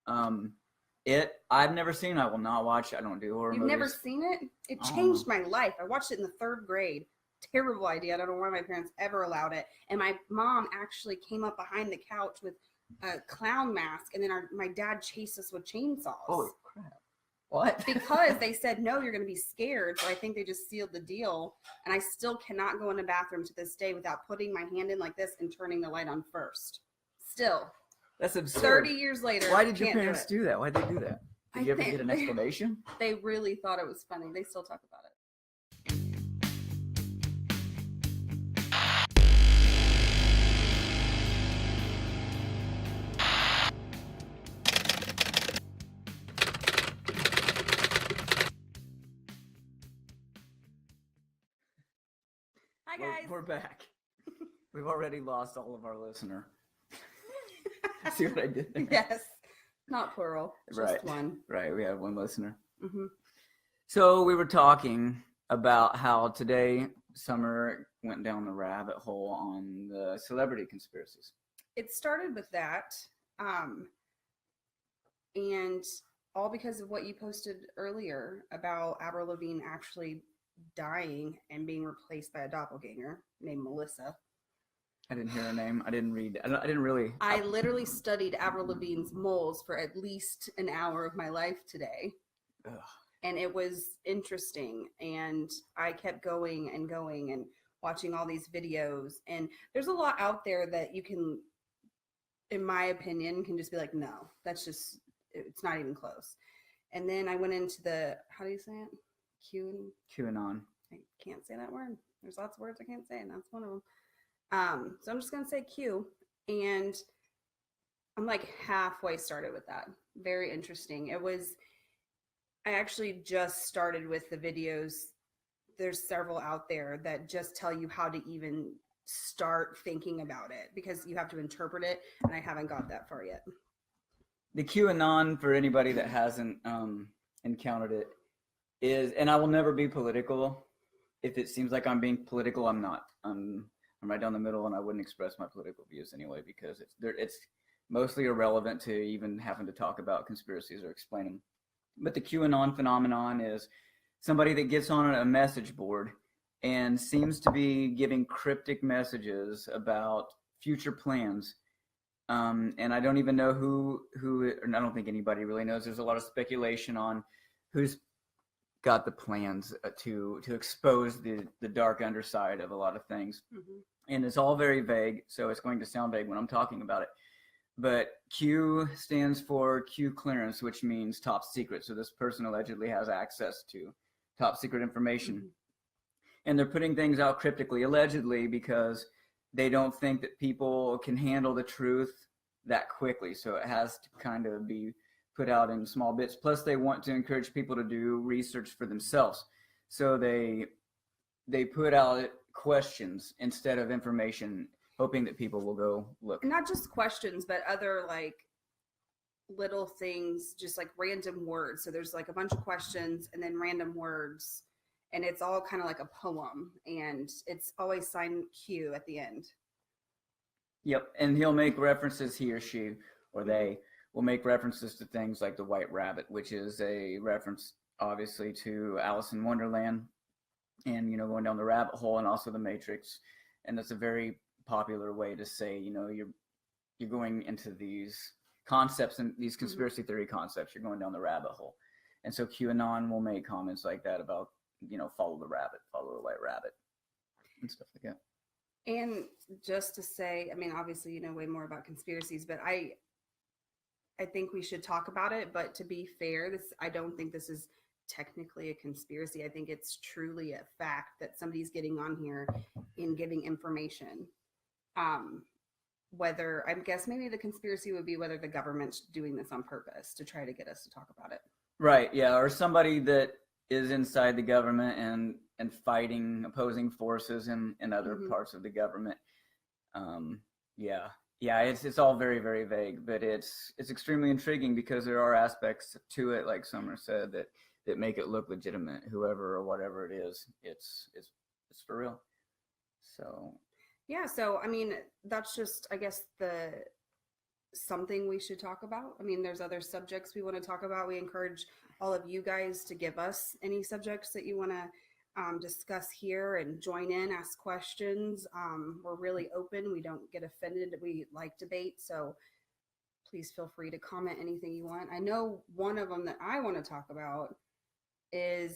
I've never seen. I will not watch. I don't do horror You've movies. never seen it? It I don't changed know. my life. I watched it in the third grade. Terrible idea. I don't know why my parents ever allowed it. And my mom actually came up behind the couch with a clown mask, and then my dad chased us with chainsaws. Holy crap! What? Because they said no, you're going to be scared. So I think they just sealed the deal. And I still cannot go in a bathroom to this day without putting my hand in like this and turning the light on first. Still, That's absurd. 30 years later. Why did your can't parents do that? Why did they do that? Did you ever get an explanation? They really thought it was funny. They still talk about it. Hi, guys. We're back. We've already lost all of our listener. See what I did there? Yes. Not plural. Just Right. one. Right. We have one listener. Mm-hmm. So we were talking about how today Sommer went down the rabbit hole on the celebrity conspiracies. It started with that. And all because of what you posted earlier about Avril Lavigne actually dying and being replaced by a doppelganger named Melissa. I didn't hear her name. I didn't read. I didn't really. I literally studied Avril Lavigne's moles for at least an hour of my life today. Ugh. And it was interesting. And I kept going and watching all these videos. And there's a lot out there that you can, in my opinion, can just be like, no, that's just, it's not even close. And then I went into the, how do you say it? QAnon. I can't say that word. There's lots of words I can't say, and that's one of them. So I'm just going to say Q. And I'm like halfway started with that. Very interesting. I actually just started with the videos. There's several out there that just tell you how to even start thinking about it because you have to interpret it. And I haven't got that far yet. The QAnon, for anybody that hasn't encountered it, is, and I will never be political. If it seems like I'm being political, I'm not. I'm right down the middle, and I wouldn't express my political views anyway because it's mostly irrelevant to even having to talk about conspiracies or explain them. But the QAnon phenomenon is somebody that gets on a message board and seems to be giving cryptic messages about future plans. And I don't even know who, or I don't think anybody really knows. There's a lot of speculation on who's got the plans to expose the dark underside of a lot of things. Mm-hmm. And it's all very vague, so it's going to sound vague when I'm talking about it. But Q stands for Q clearance, which means top secret. So this person allegedly has access to top secret information. Mm-hmm. And they're putting things out cryptically, allegedly, because they don't think that people can handle the truth that quickly. So it has to kind of be put out in small bits. Plus, they want to encourage people to do research for themselves. So they put out questions instead of information, hoping that people will go look. Not just questions, but other like little things, just like random words. So there's like a bunch of questions and then random words. And it's all kind of like a poem. And it's always signed Q at the end. Yep. And he'll make references, he or she, or they will make references to things like the White Rabbit, which is a reference, obviously, to Alice in Wonderland and, going down the rabbit hole, and also the Matrix. And that's a very popular way to say, you're going into these concepts and these conspiracy theory concepts. You're going down the rabbit hole. And so QAnon will make comments like that about, follow the rabbit, follow the White Rabbit, and stuff like that. And just to say, I mean, obviously, you know way more about conspiracies, but I think we should talk about it. But to be fair, I don't think this is technically a conspiracy. I think it's truly a fact that somebody's getting on here and giving information. Whether, I guess maybe the conspiracy would be whether the government's doing this on purpose to try to get us to talk about it. Right, yeah, or somebody that is inside the government and fighting opposing forces in other parts of the government. Yeah, it's all very, very vague, but it's extremely intriguing because there are aspects to it, like Sommer said, that make it look legitimate. Whoever or whatever it is, it's for real. So yeah, so I mean, that's just, I guess, the something we should talk about. I mean, there's other subjects we want to talk about. We encourage all of you guys to give us any subjects that you want to discuss here and join in, ask questions. We're really open. We don't get offended. We like debate. So please feel free to comment anything you want. I know one of them that I want to talk about is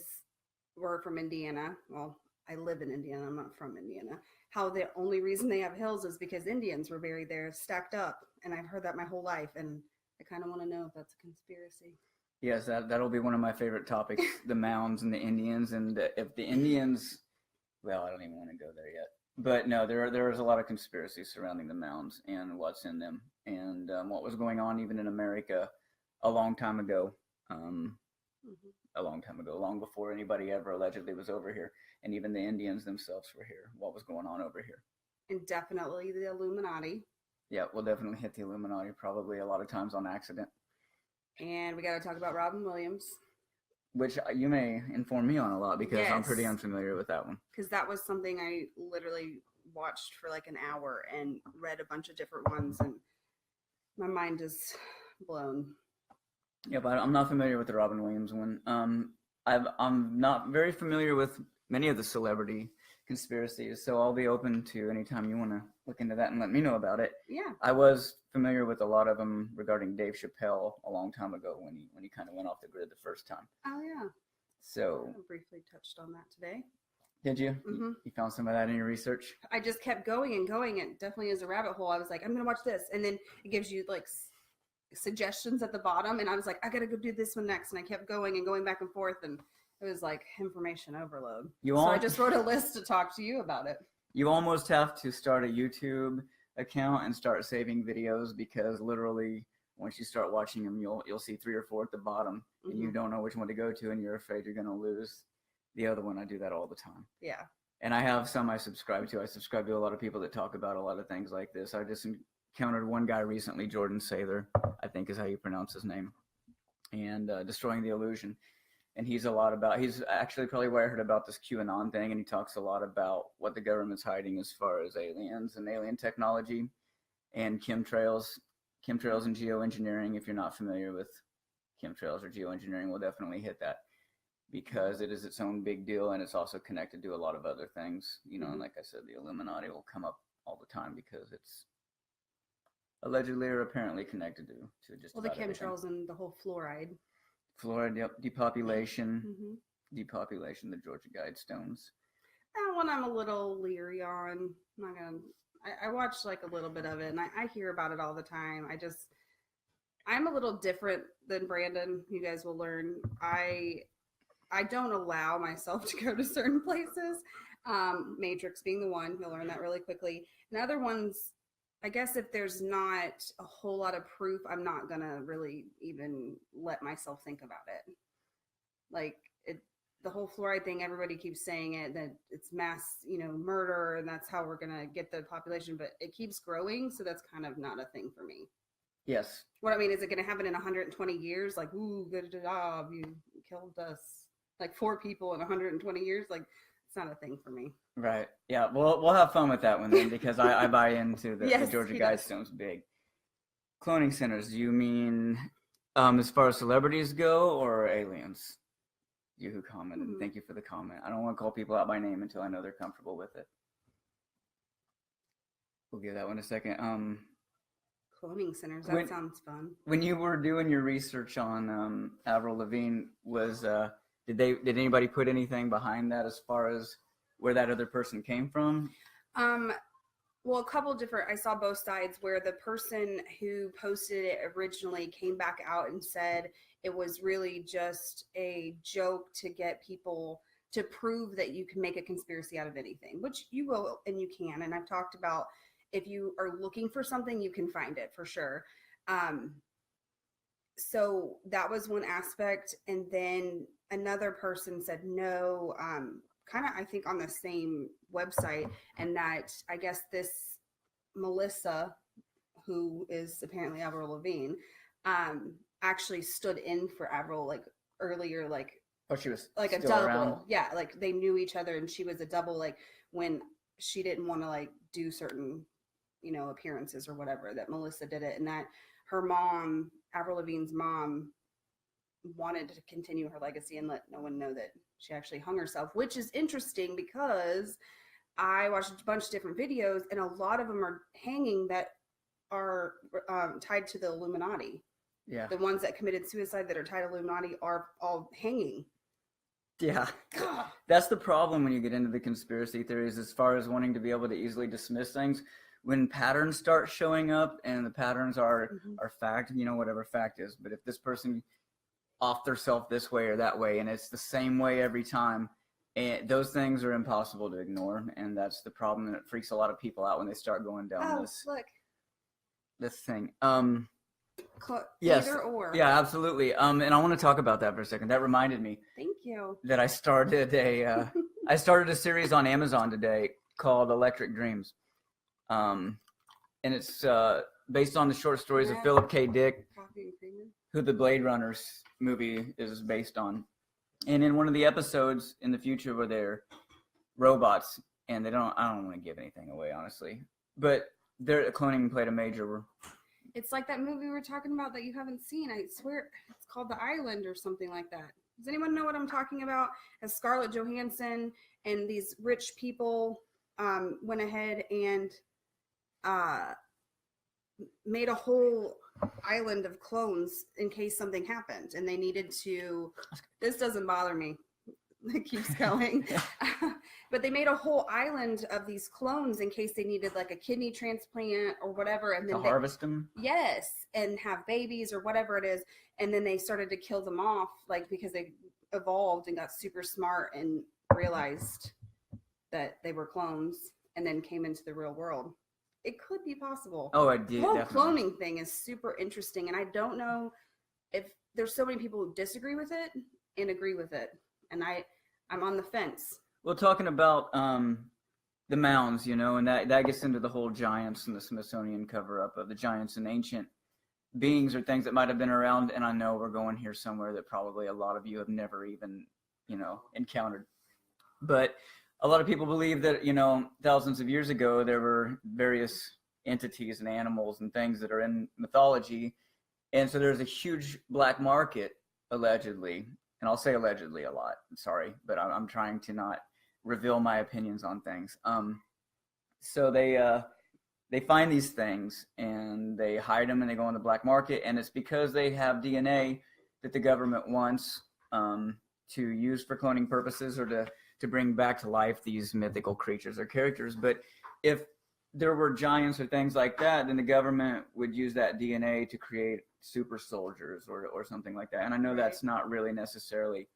we're from Indiana. Well, I live in Indiana. I'm not from Indiana. How the only reason they have hills is because Indians were buried there, stacked up. And I've heard that my whole life. And I kind of want to know if that's a conspiracy. Yes, that'll be one of my favorite topics, the mounds and the Indians. And if the Indians, well, I don't even want to go there yet. But no, there is a lot of conspiracies surrounding the mounds and what's in them, and what was going on even in America a long time ago. A long time ago, long before anybody ever allegedly was over here. And even the Indians themselves were here. What was going on over here? And definitely the Illuminati. Yeah, we'll definitely hit the Illuminati probably a lot of times on accident. And we got to talk about Robin Williams. Which you may inform me on a lot because I'm pretty unfamiliar with that one. Because that was something I literally watched for like an hour and read a bunch of different ones. And my mind is blown. Yeah, but I'm not familiar with the Robin Williams one. I'm not very familiar with many of the celebrity conspiracies, so I'll be open to anytime you want to look into that and let me know about it. Yeah. I was familiar with a lot of them regarding Dave Chappelle a long time ago when he kind of went off the grid the first time. Oh, yeah. So I briefly touched on that today. Did you? Mm-hmm. You found some of that in your research? I just kept going and going. It definitely is a rabbit hole. I was like, I'm going to watch this. And then it gives you like suggestions at the bottom. And I was like, I got to go do this one next. And I kept going and going back and forth. And it was like information overload. So I just wrote a list to talk to you about it. You almost have to start a YouTube account and start saving videos because literally once you start watching them, you'll see 3 or 4 at the bottom and you don't know which one to go to and you're afraid you're going to lose the other one. I do that all the time. Yeah. And I have some I subscribe to. I subscribe to a lot of people that talk about a lot of things like this. I just encountered one guy recently, Jordan Sather, I think is how you pronounce his name, and Destroying the Illusion. And he's actually probably where I heard about this QAnon thing, and he talks a lot about what the government's hiding as far as aliens and alien technology and chemtrails and geoengineering. If you're not familiar with chemtrails or geoengineering, we'll definitely hit that because it is its own big deal, and it's also connected to a lot of other things. And like I said, the Illuminati will come up all the time because it's allegedly or apparently connected to just the chemtrails and the whole fluoride. Fluoride, yep. Depopulation, the Georgia Guidestones. That one I'm a little leery on. I watched like a little bit of it, and I hear about it all the time. I'm a little different than Brandon. You guys will learn. I don't allow myself to go to certain places. Matrix being the one. You'll learn that really quickly. And other ones, I guess if there's not a whole lot of proof, I'm not going to really even let myself think about it. Like the whole fluoride thing, everybody keeps saying it, that it's mass, murder, and that's how we're going to get the population, but it keeps growing. So that's kind of not a thing for me. Yes. What I mean, is it going to happen in 120 years? Like, ooh, good job. You killed us like 4 people in 120 years. Like, it's not a thing for me. Right. Yeah. We'll have fun with that one then because I buy into the Georgia Guidestones big. Cloning centers. Do you mean as far as celebrities go or aliens? You who commented. Thank you for the comment. I don't want to call people out by name until I know they're comfortable with it. We'll give that one a second. Cloning centers. That sounds fun. When you were doing your research on Avril Lavigne, did anybody put anything behind that as far as where that other person came from? Well, a couple different, I saw both sides where the person who posted it originally came back out and said it was really just a joke to get people to prove that you can make a conspiracy out of anything, which you will and you can. And I've talked about if you are looking for something, you can find it for sure. So that was one aspect. And then another person said no, kind of, I think, on the same website, and that I guess this Melissa, who is apparently Avril Lavigne, actually stood in for Avril like earlier, like she was like a double around. Yeah, like they knew each other, and she was a double like when she didn't want to like do certain appearances or whatever, that Melissa did it, and that her mom, Avril Lavigne's mom, wanted to continue her legacy and let no one know that she actually hung herself, which is interesting because I watched a bunch of different videos, and a lot of them are hanging that are tied to the Illuminati. Yeah. The ones that committed suicide that are tied to Illuminati are all hanging. Yeah. God. That's the problem when you get into the conspiracy theories, as far as wanting to be able to easily dismiss things. When patterns start showing up, and the patterns are fact, whatever fact is. But if this person off their self this way or that way, and it's the same way every time, and those things are impossible to ignore, and that's the problem, and it freaks a lot of people out when they start going down this thing. Yes. Either or. Yeah, absolutely. And I want to talk about that for a second. That reminded me. Thank you. That I started a series on Amazon today called Electric Dreams. And it's based on the short stories of Philip K. Dick, who the Blade Runners movie is based on. And in one of the episodes in the future where they're robots, and I don't want to give anything away, honestly, but their cloning played a major. It's like that movie we were talking about that you haven't seen. I swear it's called The Island or something like that. Does anyone know what I'm talking about? As Scarlett Johansson and these rich people went ahead and made a whole island of clones in case something happened, and they needed to. This doesn't bother me. It keeps going. But they made a whole island of these clones in case they needed like a kidney transplant or whatever, and then harvest them. Yes, and have babies or whatever it is, and then they started to kill them off, like because they evolved and got super smart and realized that they were clones, and then came into the real world. It could be possible. Oh, I did. The whole definitely. cloning thing is super interesting, and I don't know if there's so many people who disagree with it and agree with it, and I'm on the fence. Well, talking about the mounds, and that gets into the whole giants and the Smithsonian cover-up of the giants and ancient beings or things that might have been around. And I know we're going here somewhere that probably a lot of you have never even, encountered. But a lot of people believe that, thousands of years ago, there were various entities and animals and things that are in mythology. And so there's a huge black market, allegedly. And I'll say allegedly a lot. Sorry, but I'm trying to not reveal my opinions on things. So they find these things and they hide them and they go on the black market. And it's because they have DNA that the government wants to use for cloning purposes, or to bring back to life these mythical creatures or characters. But if there were giants or things like that, then the government would use that DNA to create super soldiers or something like that. And I know that's not really necessarily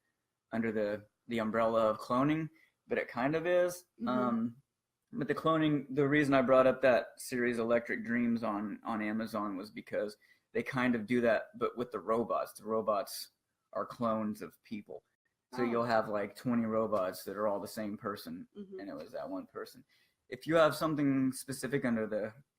under the umbrella of cloning, but it kind of is. But the cloning, the reason I brought up that series Electric Dreams on Amazon was because they kind of do that, but with the robots. The robots are clones of people. So you'll have like 20 robots that are all the same person, and it was that one person. If you have something specific under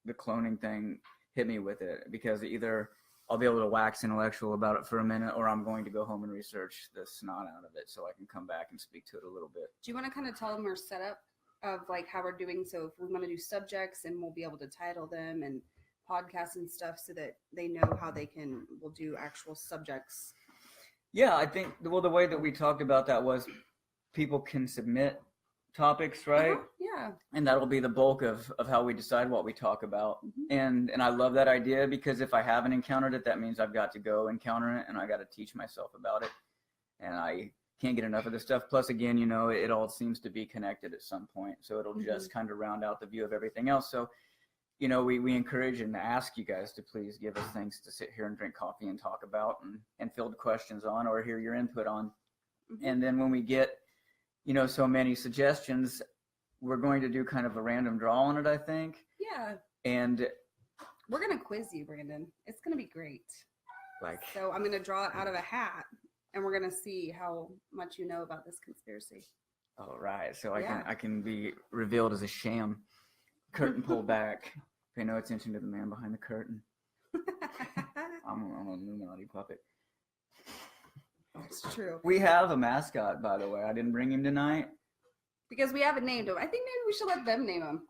the cloning thing, hit me with it, because either I'll be able to wax intellectual about it for a minute, or I'm going to go home and research the snot out of it so I can come back and speak to it a little bit. Do you want to kind of tell them our setup of like how we're doing? So if we want to do subjects, and we'll be able to title them and podcasts and stuff so that they know how we'll do actual subjects. Yeah, I think, the way that we talked about that was people can submit topics, right? Yeah. And that'll be the bulk of how we decide what we talk about. And I love that idea, because if I haven't encountered it, that means I've got to go encounter it, and I got to teach myself about it. And I can't get enough of this stuff. Plus, again, it all seems to be connected at some point. So it'll just kind of round out the view of everything else. So, we encourage and ask you guys to please give us things to sit here and drink coffee and talk about and field questions on, or hear your input on. And then when we get, so many suggestions, we're going to do kind of a random draw on it, I think. Yeah. And we're going to quiz you, Brandon. It's going to be great. So I'm going to draw it out of a hat, and we're going to see how much you know about this conspiracy. All right. So I can be revealed as a sham. Curtain pulled back. Pay no attention to the man behind the curtain. I'm an Illuminati puppet. It's true. We have a mascot, by the way. I didn't bring him tonight because we haven't named him. I think maybe we should let them name him.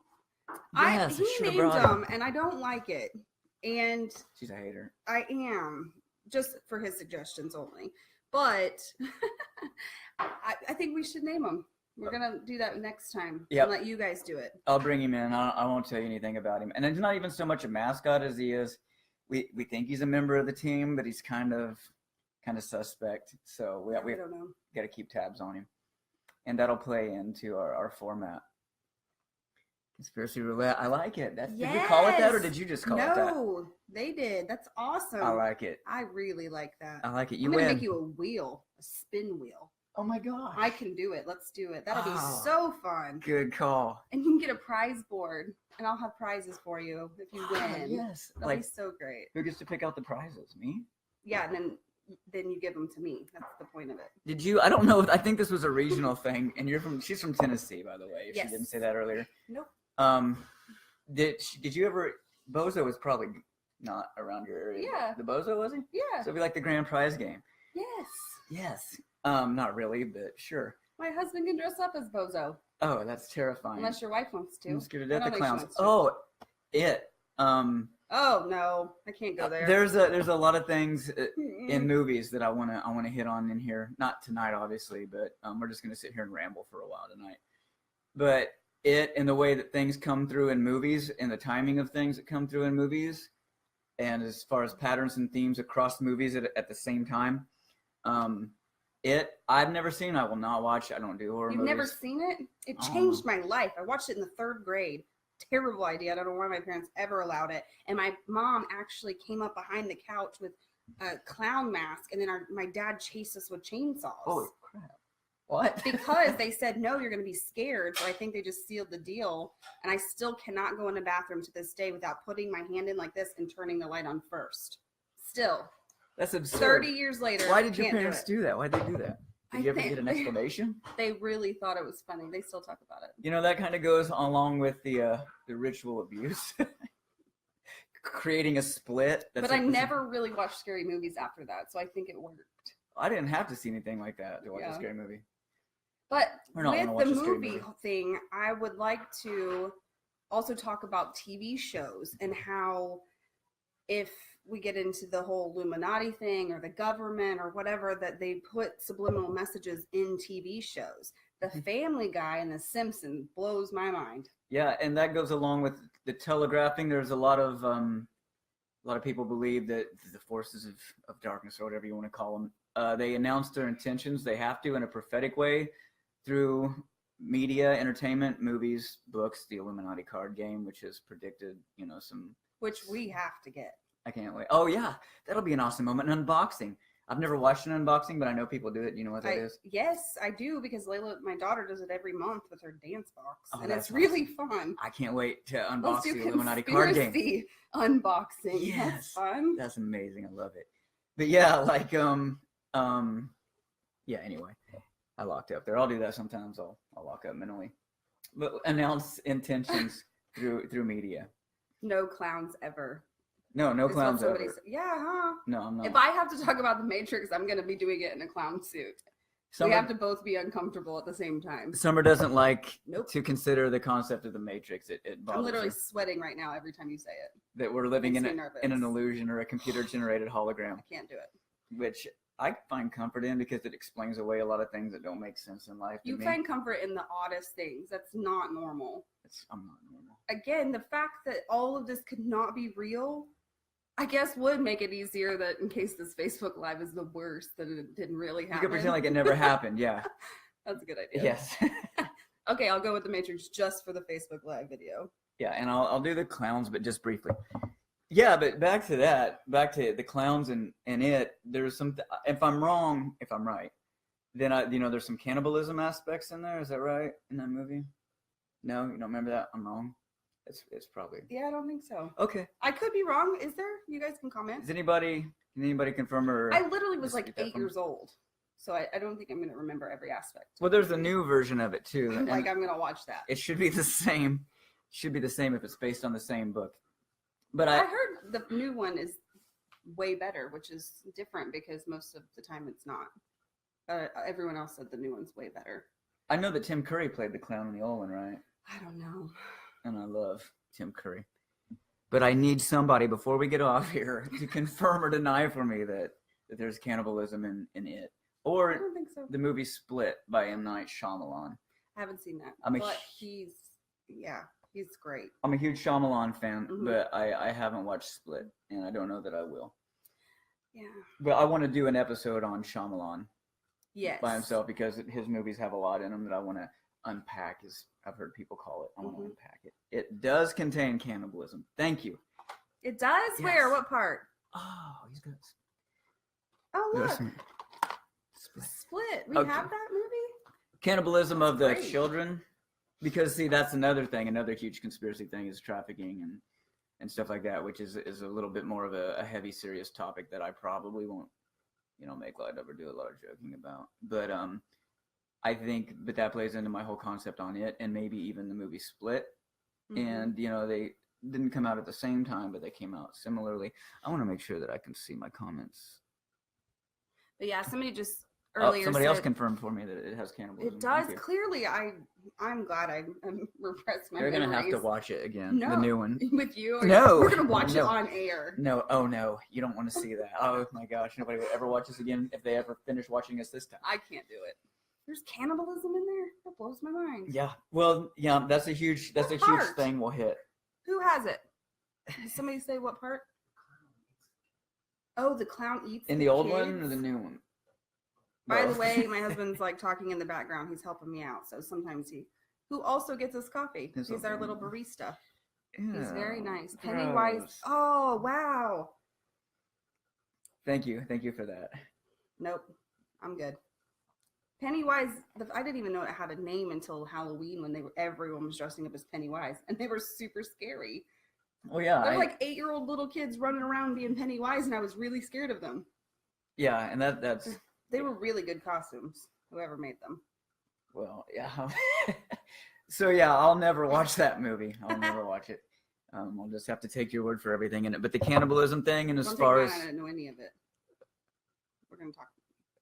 Yes, He should have named brought him, and I don't like it. And She's a hater. I am, just for his suggestions only. But I think we should name him. We're gonna do that next time. Yep. And let you guys do it. I'll bring him in. I won't tell you anything about him. And it's not even so much a mascot as he is. We think he's a member of the team, but he's kind of suspect. So we I don't know. got to keep tabs on him, and that'll play into our format. Conspiracy roulette. I like it. Did you call it that, or did you just call it that? No, they did. That's awesome. I like it. I really like that. I like it. I'm gonna make you a wheel, a spin wheel. Oh my god! I can do it. Let's do it. That'll be Oh, so fun. Good call. And you can get a prize board, and I'll have prizes for you if you win. Yes. That'll be so great. Who gets to pick out the prizes? Me? Yeah, and then you give them to me. That's the point of it. Did you? I don't know. I think this was a regional thing, and she's from Tennessee, by the way. If Yes. she didn't say that earlier. Nope. Did you ever? Bozo was probably not around your area. Yeah. The Bozo, was he? Yeah. So it'd be like the grand prize game. Yes. Yes. Not really, but sure. My husband can dress up as Bozo. Oh, that's terrifying. Unless your wife wants to. I'm scared I to don't death of think she clowns. wants to. Oh, it. Oh no, I can't go there. There's a lot of things in movies that I wanna hit on in here. Not tonight, obviously, but we're just gonna sit here and ramble for a while tonight. But it, and the way that things come through in movies, and the timing of things that come through in movies, and as far as patterns and themes across movies at the same time, I've never seen. I will not watch. I don't do horror You've movies. never seen it? It changed my life. I watched it in the 3rd grade. Terrible idea. I don't know why my parents ever allowed it. And my mom actually came up behind the couch with a clown mask, and then my dad chased us with chainsaws. Holy crap! What? Because they said, no, you're going to be scared. So I think they just sealed the deal. And I still cannot go in the bathroom to this day without putting my hand in like this and turning the light on first. Still. That's absurd. 30 years later. Why did your can't parents do that? Why did they do that? Did you ever get an explanation? They really thought it was funny. They still talk about it. You know, that kind of goes along with the ritual abuse. Creating a split. But I never really watched scary movies after that, so I think it worked. I didn't have to see anything like that to watch a scary movie. But Or not with wanna watch the a scary movie thing, I would like to also talk about TV shows and how if we get into the whole Illuminati thing or the government or whatever, that they put subliminal messages in TV shows. The Family Guy and The Simpsons blows my mind. Yeah, and that goes along with the telegraphing. There's a lot of people believe that the forces of darkness, or whatever you want to call them, they announce their intentions. They have to, in a prophetic way, through media, entertainment, movies, books, the Illuminati card game, which has predicted, some. Which we have to get. I can't wait. Oh yeah, that'll be an awesome moment. An unboxing. I've never watched an unboxing, but I know people do it. You know what that is? Yes, I do, because Layla, my daughter, does it every month with her dance box, and it's awesome. really fun. I can't wait to unbox Let's do the Illuminati card game. Conspiracy unboxing. Yes, that's fun. That's amazing. I love it. But yeah, like yeah. Anyway, I locked up there. I'll do that sometimes. I'll lock up mentally, but announce intentions through media. No clowns ever. No clowns ever. Yeah, huh? No, I'm not. If I have to talk about the Matrix, I'm going to be doing it in a clown suit. We have to both be uncomfortable at the same time. Sommer doesn't like Nope. to consider the concept of the Matrix. It bothers I'm literally her sweating right now every time you say it. that we're living in Makes me an nervous. illusion or a computer-generated hologram, I can't do it. which I find comfort in because it explains away a lot of things that don't make sense in life. You find comfort in the oddest things. That's not normal. I'm not normal. Again, the fact that all of this could not be real, I guess would make it easier that in case this Facebook Live is the worst, that it didn't really happen. You can pretend like it never happened. Yeah. That's a good idea. Yes. Okay, I'll go with the Matrix just for the Facebook Live video. Yeah, and I'll do the clowns, but just briefly. Yeah, but back to the clowns and it. There's some. If I'm wrong, if I'm right, then there's some cannibalism aspects in there. Is that right in that movie? No, you don't remember that? I'm wrong. It's probably. Yeah, I don't think so. Okay. I could be wrong. Is there? You guys can comment. Can anybody confirm or? I literally was like dispute that 8 from me? years old, so I don't think I'm going to remember every aspect. Well, there's a new version of it too. I'm going to watch that. It should be the same. Should be the same if it's based on the same book. But I heard the new one is way better, which is different because most of the time it's not. Everyone else said the new one's way better. I know that Tim Curry played the clown in the old one, right? I don't know. and I love Tim Curry. But I need somebody before we get off here to confirm or deny for me that there's cannibalism in it. I Or don't think so. the movie Split by M. Night Shyamalan. I haven't seen that, I'm a but hu- he's great. I'm a huge Shyamalan fan, Mhm. but I haven't watched Split, and I don't know that I will. Yeah. But I want to do an episode on Shyamalan Yes. by himself because his movies have a lot in them that I want to unpack, as I've heard people call it. I want to unpack it. It does contain cannibalism. Thank you. It does? Yes. Where? What part? Oh, he's good. Oh, look. Split. Split. We Okay. have that movie? Cannibalism That's of the great. children, because see, that's another thing. Another huge conspiracy thing is trafficking and stuff like that, which is a little bit more of a heavy, serious topic that I probably won't, make light of or do a lot of joking about. But I think, but that plays into my whole concept on it, and maybe even the movie Split. Mhm. And they didn't come out at the same time, but they came out similarly. I want to make sure that I can see my comments. But yeah, somebody just earlier somebody said, else confirmed for me that it has cannibalism. it does. Thank you. Clearly, I'm glad I repressed my You're gonna have to memories. watch it again, No. the new one. With you? Or No. We're going to watch No. it on air. No, oh no, you don't want to see that. Oh my gosh, nobody would ever watch us again if they ever finish watching us this time. I can't do it. There's cannibalism in there? That blows my mind. Yeah, well, yeah, that's a huge part? thing we'll hit. Who has it? Did somebody say what part? Oh, the clown eats In the old kids? one or the new one? By Both. the way, my husband's like talking in the background. He's helping me out. So sometimes who also gets us coffee. He's He's our okay. little barista. Ew, He's very nice. gross. Pennywise. Oh, wow. Thank you for that. Nope. I'm good. Pennywise, I didn't even know it had a name until Halloween when everyone was dressing up as Pennywise. And they were super scary. Oh yeah, They're like 8-year-old little kids running around being Pennywise, and I was really scared of them. yeah, and that's They were really good costumes, whoever made them. well, yeah. So yeah, I'll never watch that movie. I'll never watch it. I'll just have to take your word for everything in it. But the cannibalism thing, and as Don't far take as mine, I didn't know any of it. We're gonna talk.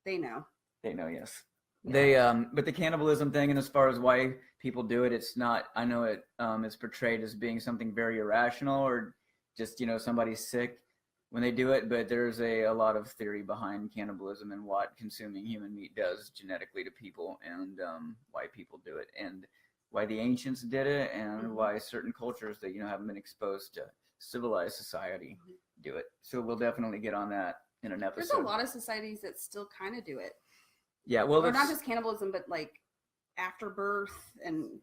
They know. they know, yes. Yeah. They but the cannibalism thing, and as far as why people do it, it's not. I know it. It's portrayed as being something very irrational, or just somebody's sick when they do it. But there's a lot of theory behind cannibalism and what consuming human meat does genetically to people, and why people do it, and why the ancients did it, and why certain cultures that haven't been exposed to civilized society do it. So we'll definitely get on that in an episode. There's a lot of societies that still kind of do it. Yeah, well, or not just cannibalism, but like afterbirth and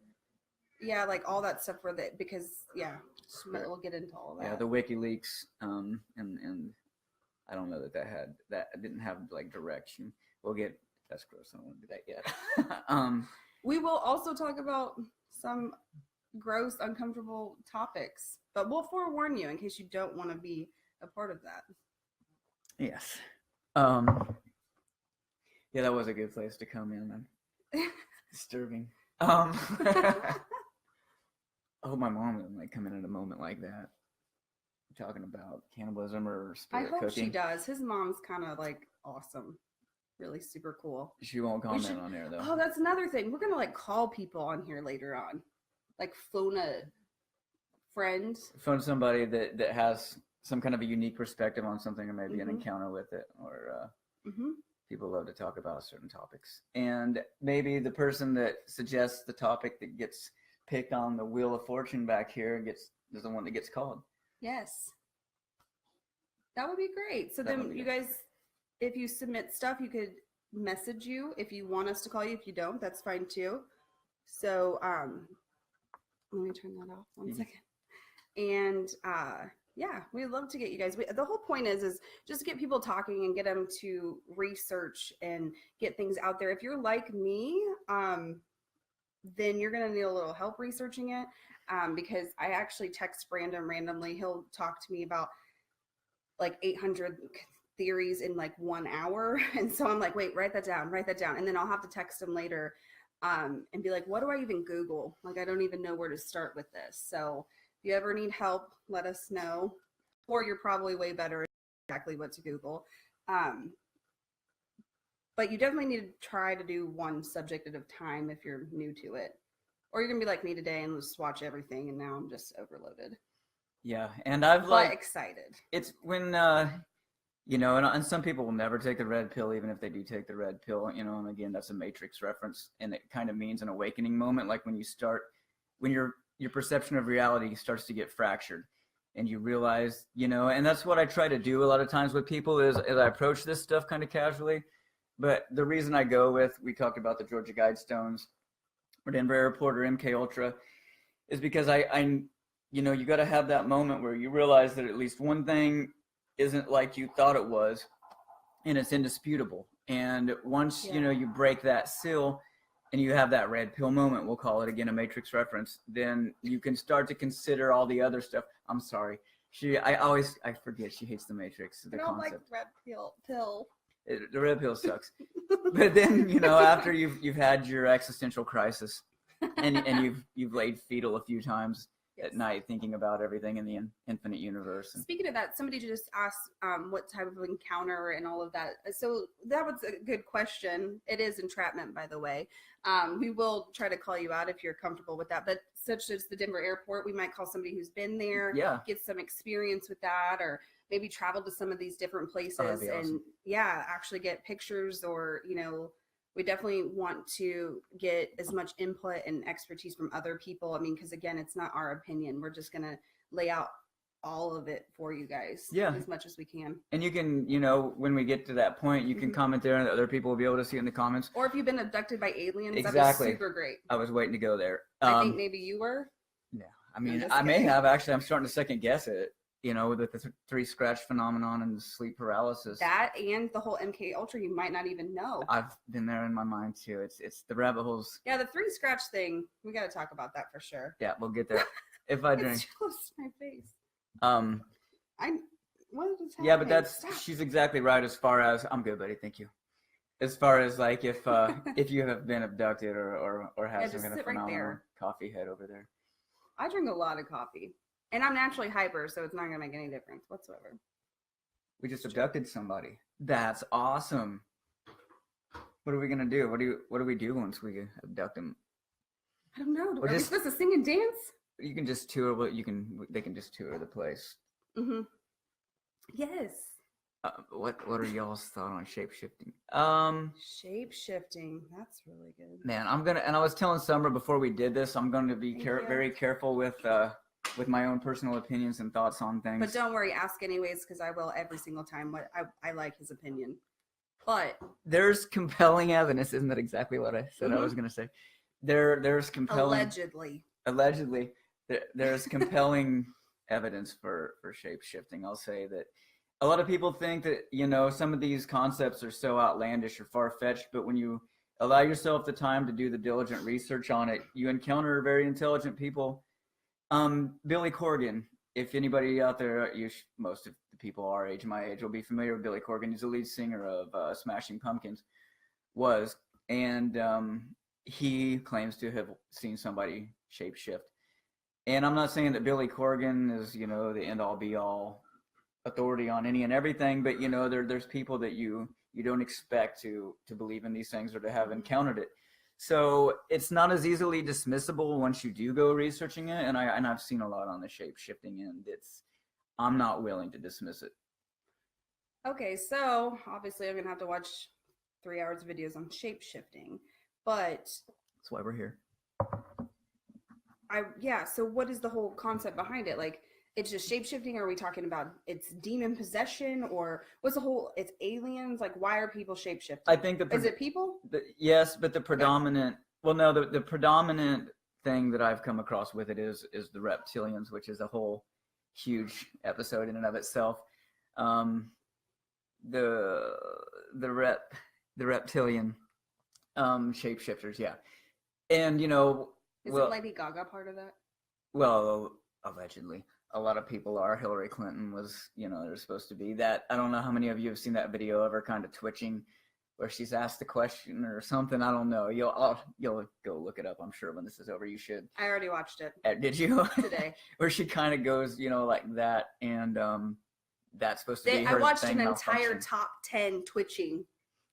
like all that stuff because but we'll get into all that. Yeah, the WikiLeaks, and I don't know that didn't have like direction. That's gross. I don't want to do that yet. We will also talk about some gross, uncomfortable topics, but we'll forewarn you in case you don't want to be a part of that. Yes. Yeah, that was a good place to come in. Disturbing. I hope my mom doesn't like come in at a moment like that, talking about cannibalism or spirit I hope cooking. she does. His mom's kind of like awesome, really super cool. She won't comment on there though. Oh, that's another thing. We're gonna like call people on here later on, like phone a friend. Phone somebody that has some kind of a unique perspective on something, or maybe an encounter with it, or people love to talk about certain topics. And maybe the person that suggests the topic that gets picked on the Wheel of Fortune back here is the one that gets called. Yes. That would be great. So That then would you be guys, if you submit stuff, you could message you if you want us to call you. If you don't, that's fine too. So let me turn that off one second. And we'd love to get you guys. The whole point is just get people talking and get them to research and get things out there. If you're like me, then you're going to need a little help researching it, because I actually text Brandon randomly. He'll talk to me about like 800 theories in like 1 hour. And so I'm like, wait, write that down. And then I'll have to text him later and be like, what do I even Google? Like, I don't even know where to start with this. So if you ever need help, let us know. Or you're probably way better at exactly what to Google. But you definitely need to try to do one subject at a time if you're new to it. Or you're gonna be like me today and just watch everything, and now I'm just overloaded. Yeah, and I've But like excited. it's when and some people will never take the red pill, even if they do take the red pill. And again, that's a Matrix reference, and it kind of means an awakening moment, like when your perception of reality starts to get fractured, and you realize, and that's what I try to do a lot of times with people is I approach this stuff kind of casually. But the reason I go with, we talked about the Georgia Guidestones or Denver Airport or MK Ultra, is because I you got to have that moment where you realize that at least one thing isn't like you thought it was, and it's indisputable. And once you break that seal and you have that red pill moment, we'll call it again a Matrix reference, then you can start to consider all the other stuff. I'm sorry, I forget she hates the Matrix, the I don't concept. like red pill. The red pill sucks. But then after you've had your existential crisis and you've laid fetal a few times at night thinking about everything in the infinite universe. Speaking of that, somebody just asked what type of encounter and all of that. So that was a good question. It is entrapment, by the way. We will try to call you out if you're comfortable with that. But such as the Denver airport, we might call somebody who's been there, get some experience with that, or maybe travel to some of these different places and awesome. Actually get pictures, or we definitely want to get as much input and expertise from other people. I mean, because again, it's not our opinion. We're just going to lay out all of it for you guys as much as we can. And you can, when we get to that point, you can comment there and other people will be able to see it in the comments. Or if you've been abducted by aliens, exactly. That'd be super great. I was waiting to go there. I think maybe you were. Yeah. I mean, I may have actually. I'm starting to second guess it. With the three scratch phenomenon and the sleep paralysis. That and the whole MK Ultra, you might not even know. I've been there in my mind too. It's the rabbit holes. Yeah, the three scratch thing. We got to talk about that for sure. Yeah, we'll get there. If I drink. It's close to my face. What is happening? Yeah, but she's exactly right. As far as I'm good, buddy. Thank you. As far as like if you have been abducted or have some kind of phenomenal coffee head over there. I drink a lot of coffee. And I'm naturally hyper, so it's not going to make any difference whatsoever. We just abducted somebody. That's awesome. What are we going to do? What do we do once we abduct them? I don't know. Are we supposed to sing and dance? You can just tour. They can just tour the place. Mm-hmm. Yes. What are y'all's thoughts on shape-shifting? Shape-shifting. That's really good. Man, and I was telling Sommer before we did this, I'm going to be very careful with my own personal opinions and thoughts on things. But don't worry, ask anyways, because I will every single time. What I like his opinion. But there's compelling evidence. Isn't that exactly what I said I was going to say? There's compelling. Allegedly, there's compelling evidence for shape shifting. I'll say that a lot of people think that some of these concepts are so outlandish or far fetched, but when you allow yourself the time to do the diligent research on it, you encounter very intelligent people. Billy Corgan, if anybody out there, most of the people our age, my age, will be familiar with Billy Corgan. He's the lead singer of Smashing Pumpkins, and he claims to have seen somebody shapeshift. And I'm not saying that Billy Corgan is, the end-all be-all authority on any and everything, but there's people that you don't expect to believe in these things or to have encountered it. So it's not as easily dismissible once you do go researching it, and I've seen a lot on the shape-shifting end. I'm not willing to dismiss it. Okay, so obviously I'm gonna have to watch 3 hours of videos on shape-shifting, but that's why we're here. So what is the whole concept behind it? Like, it's just shape-shifting? Are we talking about it's demon possession, or what's the whole, it's aliens? Like, why are people shape-shifting? I think is it people? Yes, but the predominant, the predominant thing that I've come across with it is the reptilians, which is a whole huge episode in and of itself. The reptilian shapeshifters, yeah. And is Lady Gaga part of that? Well, allegedly. A lot of people are. Hillary Clinton was, they're supposed to be that. I don't know how many of you have seen that video of her kind of twitching where she's asked the question or something. I don't know. You'll go look it up. I'm sure when this is over, you should. I already watched it. Did you? Today. Where she kind of goes, like that. And that's supposed to be her. I watched an entire top 10 twitching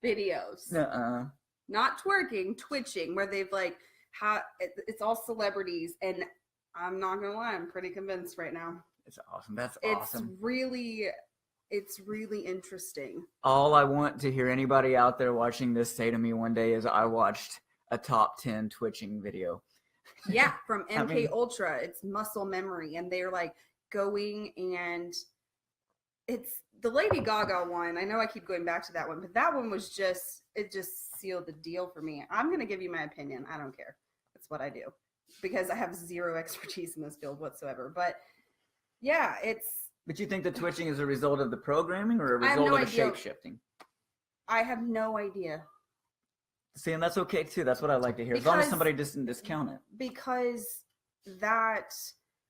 videos. Nuh-uh. Not twerking, twitching, where they've like it's all celebrities, and I'm not gonna lie, I'm pretty convinced right now. It's awesome. That's It's awesome. it's really interesting. All I want to hear anybody out there watching this say to me one day is I watched a top 10 twitching video. Yeah, from I MK mean- Ultra, it's muscle memory, and they're like going, and it's the Lady Gaga one. I know I keep going back to that one, but that one was just sealed the deal for me. I'm gonna give you my opinion. I don't care. That's what I do because I have zero expertise in this field whatsoever. But yeah, But you think the twitching is a result of the programming or a I have result no of the idea. shape shifting? I have no idea. See, and that's okay too. That's what I like to hear. As long as Because- somebody doesn't discount it. Because that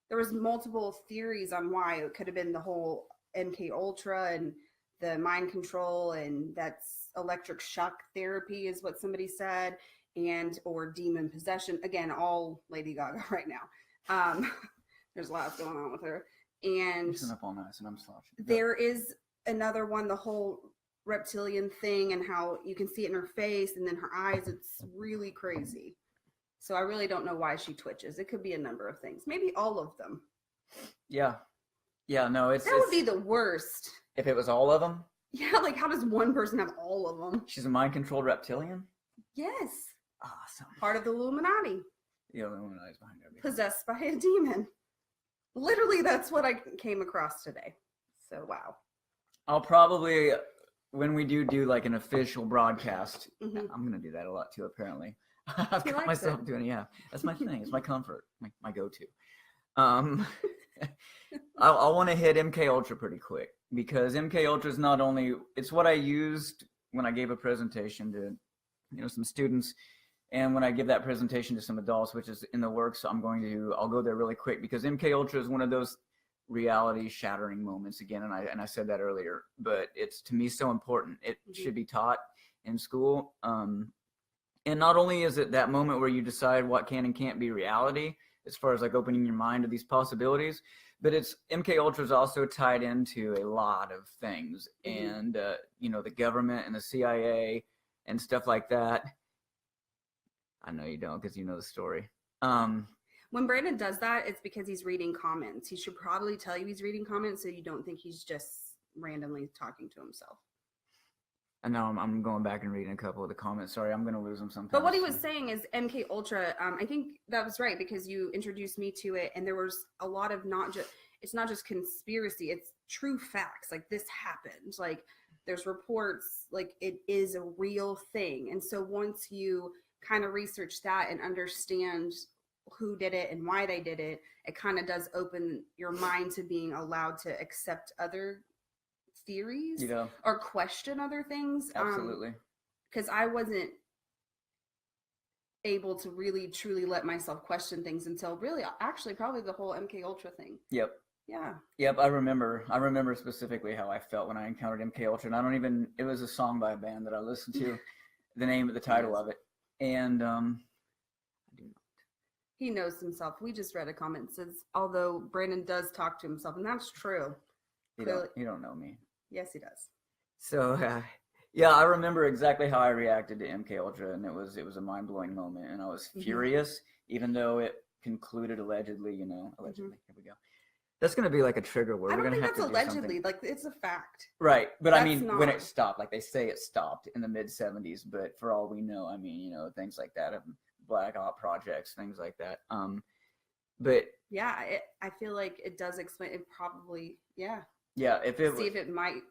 there was multiple theories on why it could have been the whole MK Ultra and the mind control, and that's electric shock therapy is what somebody said, and or demon possession. Again, all Lady Gaga right now. There's lots going on with her. And I'm sitting up all night and I'm slouching. there is another one, the whole reptilian thing and how you can see it in her face and then her eyes. It's really crazy. So I really don't know why she twitches. It could be a number of things. Maybe all of them. Yeah. Yeah, no, it's That would be the worst. if it was all of them. Yeah, like how does one person have all of them? She's a mind-controlled reptilian. Yes. Awesome. Part of the Illuminati. The Illuminati's behind everything. Possessed by a demon. Literally, that's what I came across today. So, wow. I'll probably, when we do like an official broadcast, Mhm. I'm gonna do that a lot too. Apparently, I've He got likes myself it. doing it. Yeah, that's my thing. It's my comfort, my go-to. I want to hit MK Ultra pretty quick because MK Ultra is not only it's what I used when I gave a presentation to some students, and when I give that presentation to some adults, which is in the works. So I'll go there really quick because MK Ultra is one of those reality shattering moments again, and I said that earlier, but it's to me so important. It should be taught in school, and not only is it that moment where you decide what can and can't be reality as far as like opening your mind to these possibilities, but it's MK Ultra is also tied into a lot of things, and the government and the CIA and stuff like that. I know you don't because you know the story. When Brandon does that, it's because he's reading comments. He should probably tell you he's reading comments so you don't think he's just randomly talking to himself. I know I'm going back and reading a couple of the comments. Sorry, I'm going to lose them sometimes. But what he was saying is MK Ultra. I think that was right because you introduced me to it, and there was a lot of it's not just conspiracy; it's true facts. Like this happened. Like there's reports. Like it is a real thing. And so once you kind of research that and understand who did it and why they did it, it kind of does open your mind to being allowed to accept other theories or question other things. Absolutely. Because I wasn't able to really truly let myself question things until really actually probably the whole MK Ultra thing. Yep. Yeah. Yep, I remember specifically how I felt when I encountered MK Ultra, and it was a song by a band that I listened to, the title of it. And I do not. He knows himself. We just read a comment that says, although Brandon does talk to himself, and that's true. You don't know me. Yes, he does. So yeah, I remember exactly how I reacted to MK Ultra, and it was a mind blowing moment, and I was furious, even though it concluded allegedly. Allegedly. Here we go. That's going to be like a trigger word. I don't We're think gonna that's have to allegedly. Like it's a fact. Right, but That's I mean, not... when it stopped, like they say it stopped in the mid '70s, but for all we know, I mean, things like that, black op projects, things like that. But yeah, I feel like it does explain. It probably, yeah. Yeah, if it might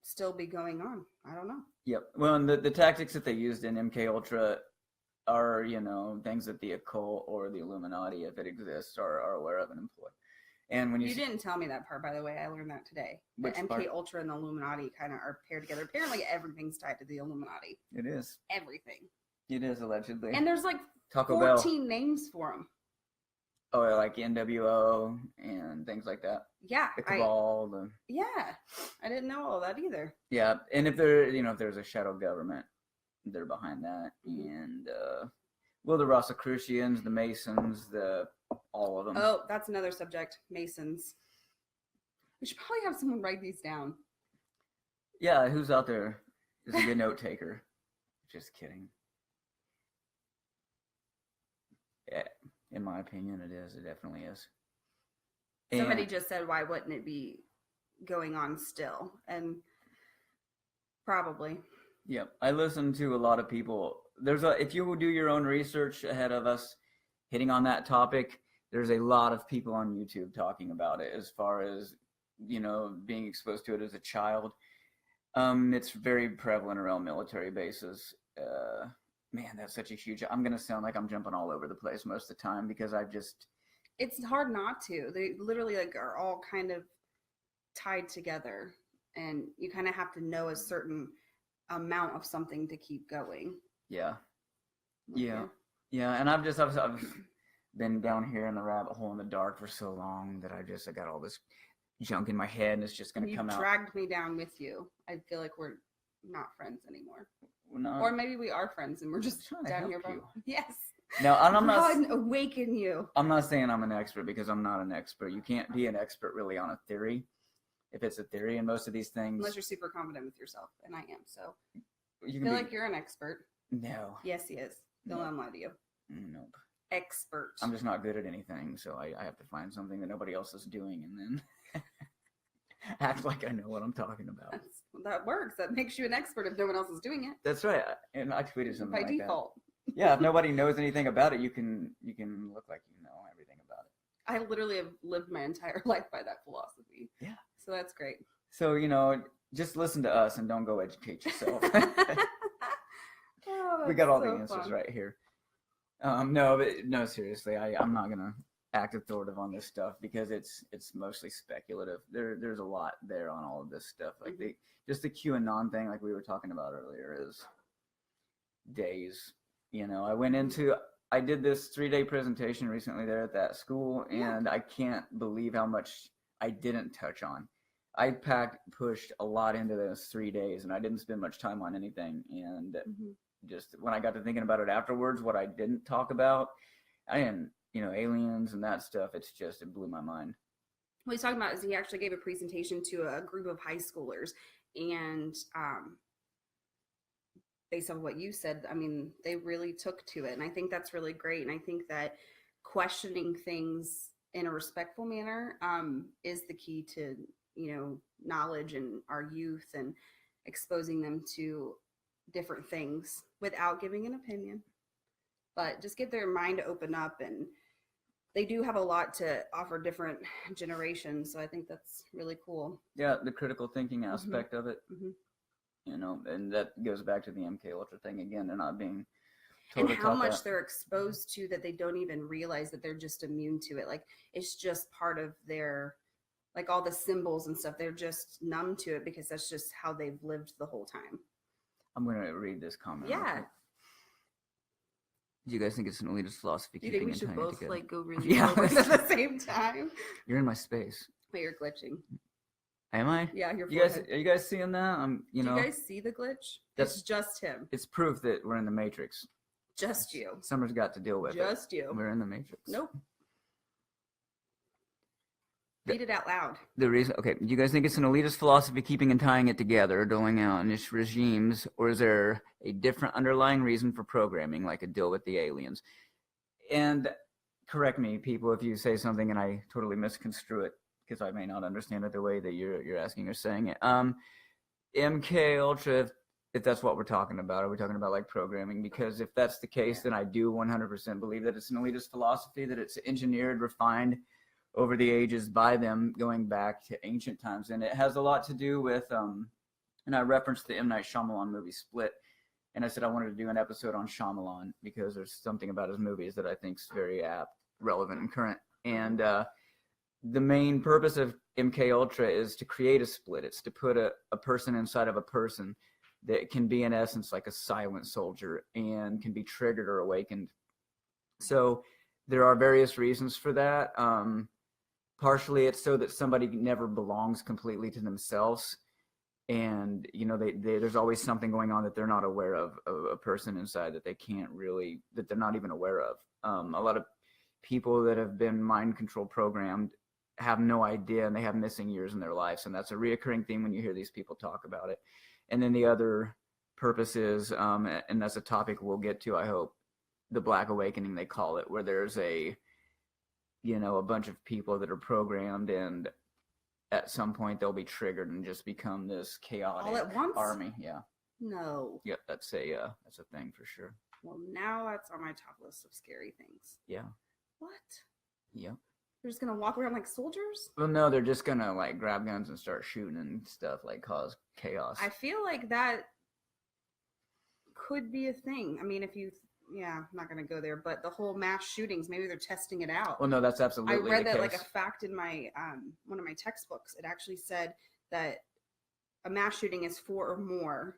still be going on. I don't know. Yep. Well, and the tactics that they used in MK Ultra are, things that the occult or the Illuminati, if it exists, are aware of and employ. And when you didn't tell me that part, by the way, I learned that today. The MK part? Ultra and the Illuminati kind of are paired together. Apparently, everything's tied to the Illuminati. It is. Everything. It is allegedly. And there's like Taco 14 Bell. names for them. Oh, like NWO and things like that. Yeah. The Cabal. Yeah. I didn't know all that either. Yeah, and if there's a shadow government, they're behind that, and the Rosicrucians, the Masons, all of them. Oh, that's another subject. Masons. We should probably have someone write these down. Yeah, who's out there is a good note taker? Just kidding. Yeah, in my opinion, it is. It definitely is. Somebody And just said, why wouldn't it be going on still? And probably. yeah, I listen to a lot of people. If you do your own research ahead of us hitting on that topic, there's a lot of people on YouTube talking about it as far as, being exposed to it as a child. It's very prevalent around military bases. Man, that's such a huge. I'm gonna sound like I'm jumping all over the place most of the time because I've just. It's hard not to. They literally like are all kind of tied together, and you kind of have to know a certain amount of something to keep going. Yeah, Okay. yeah, and I've been down here in the rabbit hole in the dark for so long that I got all this junk in my head, and it's just gonna come out. You dragged me down with you. I feel like we're not friends anymore. No, Or maybe we are friends and we're just trying to down help here. you. Yes. No, and I'm not. God, awaken you. I'm not saying I'm an expert because I'm not an expert. You can't be an expert really on a theory if it's a theory, and most of these things. Unless you're super confident with yourself, and I am. So You I feel like you're an expert. No. Yes, he is. Don't let him lie to you. Nope. Expert. I'm just not good at anything, so I have to find something that nobody else is doing and then act like I know what I'm talking about. That works. That makes you an expert if no one else is doing it. That's right. And I tweeted something By like default. that. Yeah, if nobody knows anything about it, you can look like you know everything about it. I literally have lived my entire life by that philosophy. Yeah. So that's great. So, just listen to us and don't go educate yourself. Oh, We got all so the answers fun. right here. No, seriously, I'm not gonna act authoritative on this stuff because it's mostly speculative. There's a lot there on all of this stuff. Like just the QAnon thing, like we were talking about earlier, is days. I did this 3-day presentation recently there at that school, and I can't believe how much I didn't touch on. I pushed a lot into those 3 days, and I didn't spend much time on anything. And just when I got to thinking about it afterwards, what I didn't talk about, I didn't, aliens and that stuff. It blew my mind. What he's talking about is he actually gave a presentation to a group of high schoolers, and based on what you said, I mean, they really took to it, and I think that's really great. And I think that questioning things in a respectful manner is the key to knowledge in our youth and exposing them to different things without giving an opinion, but just get their mind to open up. And they do have a lot to offer different generations, so I think that's really cool. Yeah, the critical thinking aspect of it. And that goes back to the MK Ultra thing again. They're not being told and how much that. they're exposed to that they don't even realize that they're just immune to it. Like it's just part of their, like all the symbols and stuff, they're just numb to it because that's just how they've lived the whole time. I'm going to read this comment. Yeah. Do you guys think it's an elitist philosophy? Do you think we should both like go really Yeah, at the same time? You're in my space. But you're glitching. Am I? Yeah, you're. Are you guys seeing that? Do you guys see the glitch? It's just him. It's proof that we're in the Matrix. Just you. Summer's got to deal with it. Just you. We're in the Matrix. Nope. Read it out loud. The reason, okay, do you guys think it's an elitist philosophy keeping and tying it together, doling out in its regimes, or is there a different underlying reason for programming, like a deal with the aliens? And correct me, people, if you say something and I totally misconstrue it, because I may not understand it the way that you're asking or saying it. MK Ultra, if that's what we're talking about, are we talking about like programming? Because if that's the case, then I do 100% believe that it's an elitist philosophy, that it's engineered, refined over the ages by them going back to ancient times. And it has a lot to do with, and I referenced the M. Night Shyamalan movie Split, and I said I wanted to do an episode on Shyamalan because there's something about his movies that I think is very apt, relevant, and current. And the main purpose of MK Ultra is to create a split. It's to put a person inside of a person that can be in essence like a silent soldier and can be triggered or awakened. So there are various reasons for that. Partially it's so that somebody never belongs completely to themselves. And, there's always something going on that they're not aware of a person inside that they can't really, that they're not even aware of. A lot of people that have been mind control programmed have no idea, and they have missing years in their lives. And that's a reoccurring theme when you hear these people talk about it. And then the other purpose is, and that's a topic we'll get to, I hope, the Black Awakening, they call it, where there's a bunch of people that are programmed, and at some point they'll be triggered and just become this chaotic All at once? army. Yeah. No. Yep, that's a thing for sure. Well, now that's on my top list of scary things. Yeah. What? Yep. They're just gonna walk around like soldiers? Well, no, they're just gonna like grab guns and start shooting and stuff, like cause chaos. I feel like that could be a thing. I mean, I'm not gonna go there, but the whole mass shootings, maybe they're testing it out. Well, no, that's absolutely. I read the that case. like a fact in my one of my textbooks. It actually said that a mass shooting is 4 or more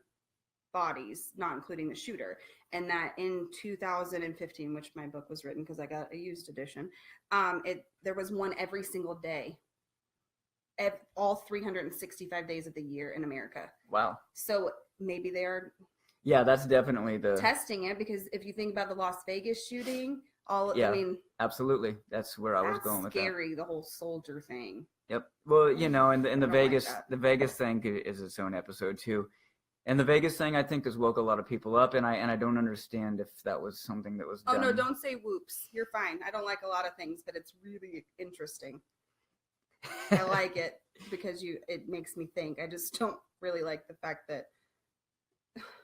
bodies, not including the shooter, and that in 2015, which my book was written because I got a used edition, there was one every single day, all 365 days of the year in America. Wow. So maybe they are. Yeah, that's definitely the testing it, because if you think about the Las Vegas shooting, I mean, absolutely, that's where I was going with that. Scary, the whole soldier thing. Yep. Well, and the Vegas, like the Vegas thing is its own episode too. And the Vegas thing, I think, has woke a lot of people up, and I don't understand if that was something that was done. Oh no, don't say whoops. You're fine. I don't like a lot of things, but it's really interesting. I like it because it makes me think. I just don't really like the fact that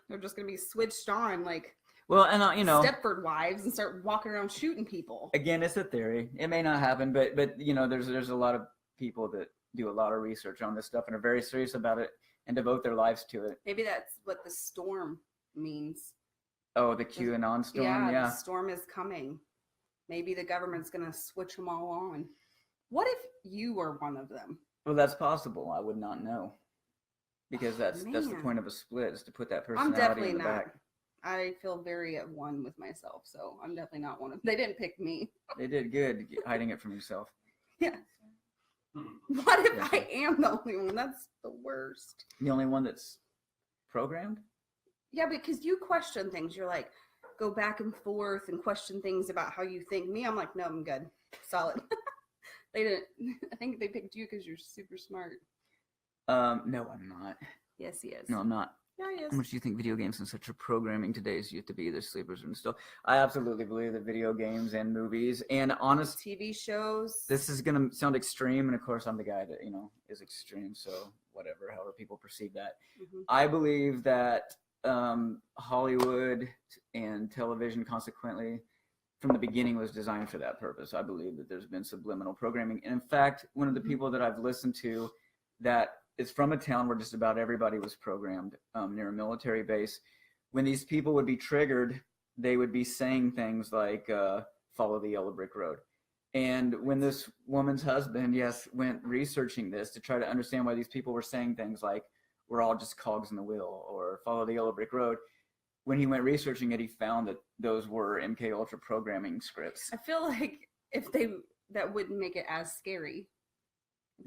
they're just going to be switched on like Stepford Wives and start walking around shooting people. Again, it's a theory. It may not happen, but there's a lot of people that do a lot of research on this stuff and are very serious about it and devote their lives to it. Maybe that's what the storm means. Oh, the QAnon storm? Yeah. The storm is coming. Maybe the government's going to switch them all on. What if you were one of them? Well, that's possible. I would not know. Because that's the point of a split, is to put that personality I'm definitely in the not. back. I feel very at one with myself, so I'm definitely not one of them. They didn't pick me. They did good hiding it from yourself. Yeah. What if I am the only one? That's the worst. The only one that's programmed? Yeah, because you question things. You're like, go back and forth and question things about how you think. Me, I'm like, no, I'm good. Solid. They didn't. I think they picked you because you're super smart. No, I'm not. Yes, he is. No, I'm not. Yeah, he is. How much do you think video games and such are programming today's youth to be either sleepers or still? I absolutely believe that video games and movies and honest TV shows. This is gonna sound extreme, and of course, I'm the guy that is extreme. So whatever, however people perceive that. Mm-hmm. I believe that Hollywood and television, consequently, from the beginning, was designed for that purpose. I believe that there's been subliminal programming, and in fact, one of the people that I've listened to that is from a town where just about everybody was programmed near a military base. When these people would be triggered, they would be saying things like, follow the yellow brick road. And when this woman's husband, went researching this to try to understand why these people were saying things like, we're all just cogs in the wheel, or follow the yellow brick road, when he went researching it, he found that those were MK Ultra programming scripts. I feel like that wouldn't make it as scary.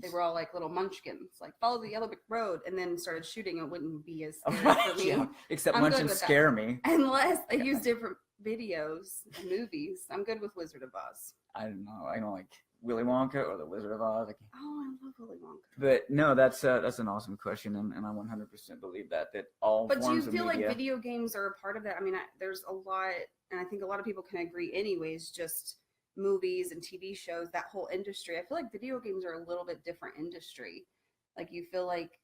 They were all like little munchkins, like follow the yellow brick road, and then started shooting. It wouldn't be as scary for me. Yeah. Except munchkins scare me. Unless they use different videos and movies. I'm good with Wizard of Oz. I don't know. I don't like Willy Wonka or the Wizard of Oz. I love Willy Wonka. But no, that's an awesome question, and I 100% believe that all But forms do you feel of media, like video games are a part of that? I mean, there's a lot, and I think a lot of people can agree anyways, just movies and TV shows, that whole industry. I feel like video games are a little bit different industry. Like, you feel like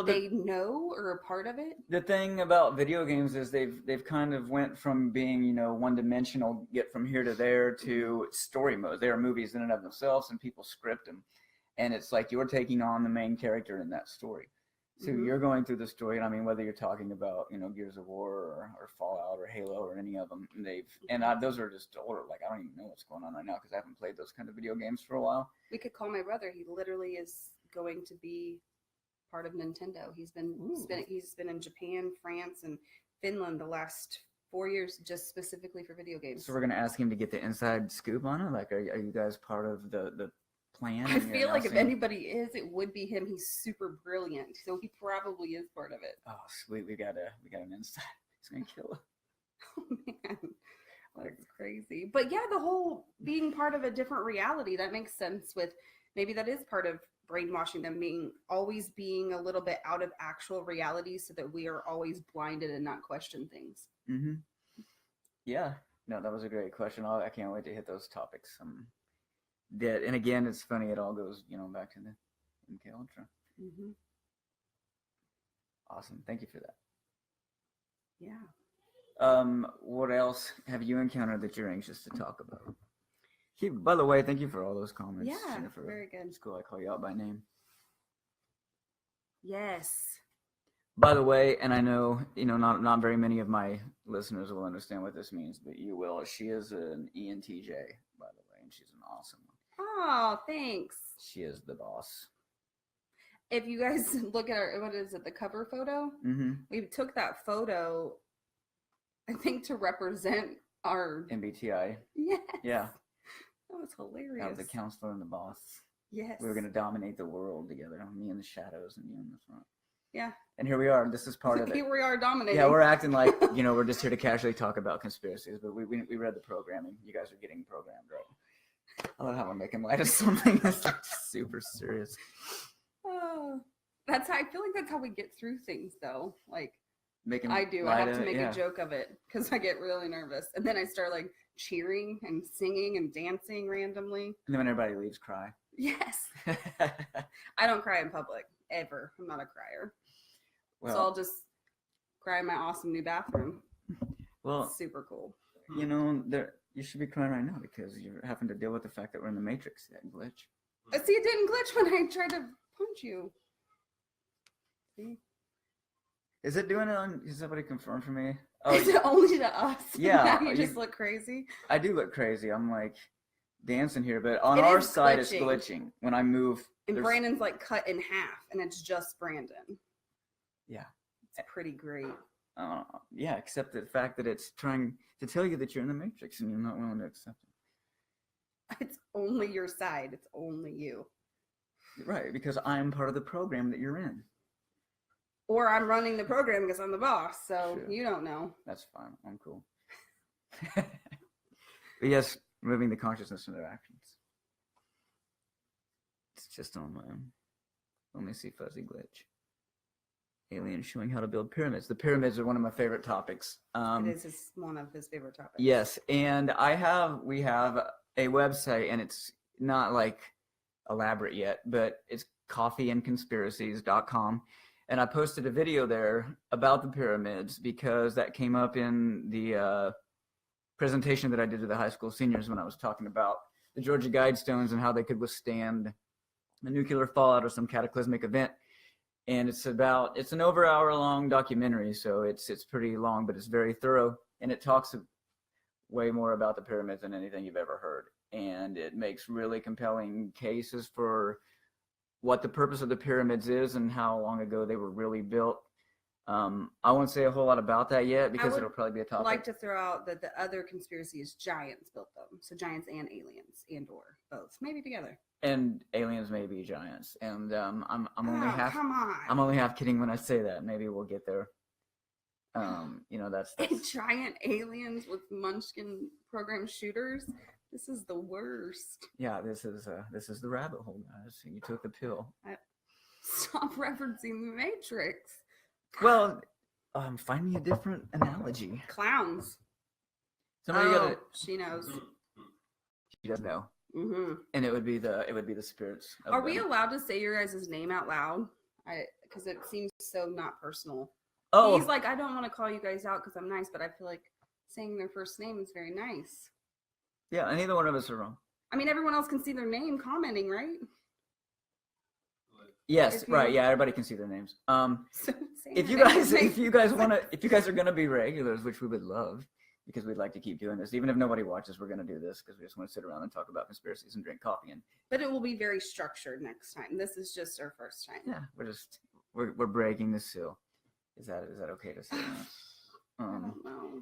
they know or a part of it. The thing about video games is they've kind of went from being one dimensional, get from here to there, to story modes. They are movies in and of themselves, and people script them, and it's like you're taking on the main character in that story. So you're going through the story, and I mean, whether you're talking about Gears of War or Fallout or Halo or any of them, those are just older. Like, I don't even know what's going on right now because I haven't played those kind of video games for a while. We could call my brother. He literally is going to be part of Nintendo. He's been in Japan, France, and Finland the last 4 years, just specifically for video games. So we're gonna ask him to get the inside scoop on it. Like, are you guys part of the plan? I feel like if anybody is, it would be him. He's super brilliant, so he probably is part of it. Oh, sweet! We got an inside. He's gonna kill it. Oh man, that's crazy. But yeah, the whole being part of a different reality, that makes sense. With maybe that is part of brainwashing them, always being a little bit out of actual reality, so that we are always blinded and not question things. Mm-hmm. Yeah, No, that was a great question. I can't wait to hit those topics. And again, it's funny. It all goes, back to the MK Ultra. Mm-hmm. Awesome. Thank you for that. Yeah. What else have you encountered that you're anxious to talk about? By the way, thank you for all those comments. Yeah, Jennifer. very good. It's cool. I call you out by name. Yes. By the way, and I know, not very many of my listeners will understand what this means, but you will. She is an ENTJ, by the way, and she's an awesome one. Oh, thanks. She is the boss. If you guys look at the cover photo? Mm-hmm. We took that photo, I think, to represent our MBTI. Yes. Yeah. That was hilarious. That was the counselor and the boss. Yes. We were going to dominate the world together. Me in the shadows and you in the front. Yeah. And here we are. This is part of it. Here we are dominating. Yeah, we're acting like, we're just here to casually talk about conspiracies, but we read the programming. You guys are getting programmed, right? I love how we're making light of something that's like super serious. Oh, that's how I feel like that's how we get through things, though. Like, Making I have to make a joke of it because I get really nervous. And then I start like cheering and singing and dancing randomly. And then when everybody leaves, cry. Yes. I don't cry in public, ever. I'm not a crier. Well, So I'll just cry in my awesome new bathroom. Well, Super cool. you should be crying right now because you're having to deal with the fact that we're in the Matrix, that glitch. See, it didn't glitch when I tried to punch you. See? Is it doing it on? Is somebody confirmed for me? Is it only to us? Yeah. Now you just look crazy. I do look crazy. I'm like dancing here, but on It our is side, it's glitching. glitching. When I move, And Brandon's like cut in half, and it's just Brandon. Yeah. It's pretty great. Yeah, except the fact that it's trying to tell you that you're in the Matrix and you're not willing to accept it. It's only your side. It's only you. Right, because I'm part of the program that you're in. Or I'm running the program because I'm the boss, so True. you don't know. That's fine. I'm cool. But yes, moving the consciousness into actions. It's just on my own. Let me see fuzzy glitch. Alien showing how to build pyramids. The pyramids are one of my favorite topics. It is one of his favorite topics. Yes, and we have a website, and it's not like elaborate yet, but it's coffeeandconspiracies.com. And I posted a video there about the pyramids because that came up in the presentation that I did to the high school seniors when I was talking about the Georgia Guidestones and how they could withstand the nuclear fallout or some cataclysmic event. And it's an over hour long documentary, so it's pretty long, but it's very thorough, and it talks way more about the pyramids than anything you've ever heard. And it makes really compelling cases for what the purpose of the pyramids is and how long ago they were really built. I won't say a whole lot about that yet because it'll probably be a topic. I'd like to throw out that the other conspiracy is giants built them. So giants and aliens and or both, maybe together. And aliens may be giants. And I'm only half. Come on. I'm only half kidding when I say that. Maybe we'll get there. That's giant aliens with Munchkin program shooters. This is the worst. Yeah, this is the rabbit hole, guys. You took the pill. Stop referencing the Matrix. Well, find me a different analogy. Clowns. She knows. She does know. Mm-hmm. And it would be the spirits. Are we allowed to say your guys' name out loud? Because it seems so not personal. Oh, he's like, I don't want to call you guys out because I'm nice, but I feel like saying their first name is very nice. Yeah, and neither one of us are wrong. I mean, everyone else can see their name commenting, right? Yes, right. Yeah, everybody can see their names. If you guys are gonna be regulars, which we would love, because we'd like to keep doing this, even if nobody watches, we're gonna do this because we just want to sit around and talk about conspiracies and drink coffee. But it will be very structured next time. This is just our first time. Yeah, we're breaking the seal. Is that okay to say? I don't know.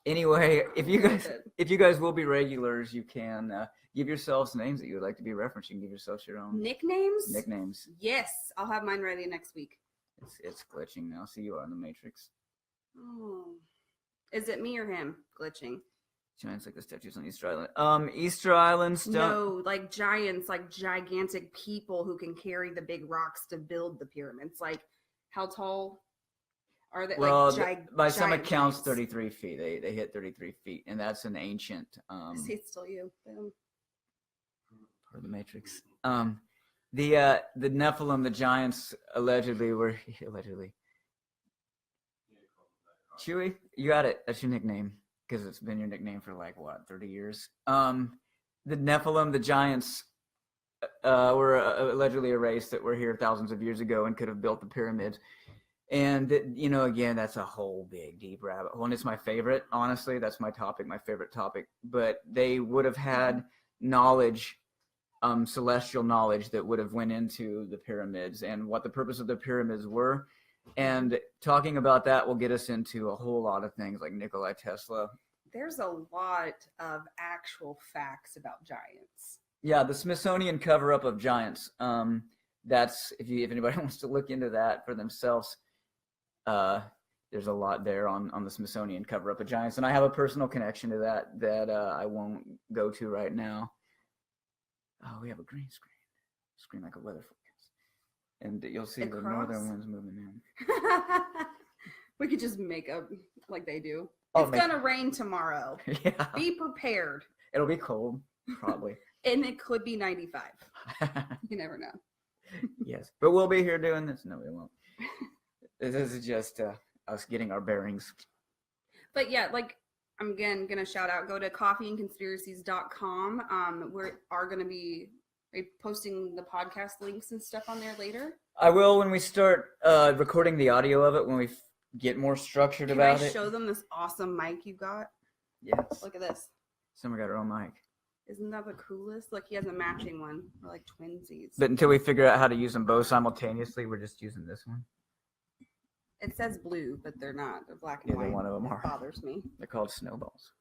Anyway, if you guys will be regulars, you can give yourselves names that you would like to be referenced. You can give yourselves your own nicknames. Yes, I'll have mine ready next week. It's glitching now. See, you are in the Matrix. Oh, is it me or him glitching? Giants like the statues on Easter Island. Easter Island stuff. No, like giants, like gigantic people who can carry the big rocks to build the pyramids. Like, how tall? Are they Well, like by some giant accounts, giants? 33 feet. They hit 33 feet, and that's an ancient See, it's still you. Boom. part of the Matrix. The Nephilim, the giants, allegedly were Chewy. You got it. That's your nickname because it's been your nickname for like what 30 years. The Nephilim, the giants, were allegedly a race that were here thousands of years ago and could have built the pyramids. And again, that's a whole big deep rabbit hole, and it's my favorite. Honestly, that's my favorite topic. But they would have had knowledge, celestial knowledge, that would have went into the pyramids and what the purpose of the pyramids were. And talking about that will get us into a whole lot of things like Nikola Tesla. There's a lot of actual facts about giants. Yeah, the Smithsonian cover-up of giants. That's if anybody wants to look into that for themselves. There's a lot there on the Smithsonian cover-up of giants, and I have a personal connection to that I won't go to right now. Oh, we have a green screen like a weather forecast, and you'll see the northern winds moving in. We could just make up like they do. Oh, it's gonna rain tomorrow. Yeah, be prepared. It'll be cold, probably, and it could be 95. You never know. Yes, but we'll be here doing this. No, we won't. This is just us getting our bearings. But yeah, like I'm again gonna shout out. Go to coffeeandconspiracies.com. We are gonna be posting the podcast links and stuff on there later. I will when we start recording the audio of it. When we get more structured about it. Can I show them this awesome mic you got? Yes. Look at this. Sommer got her own mic. Isn't that the coolest? Look, he has a matching one. We're like twinsies. But until we figure out how to use them both simultaneously, we're just using this one. It says blue, but they're not. They're black and white. Neither one of them are. It bothers me. They're called snowballs.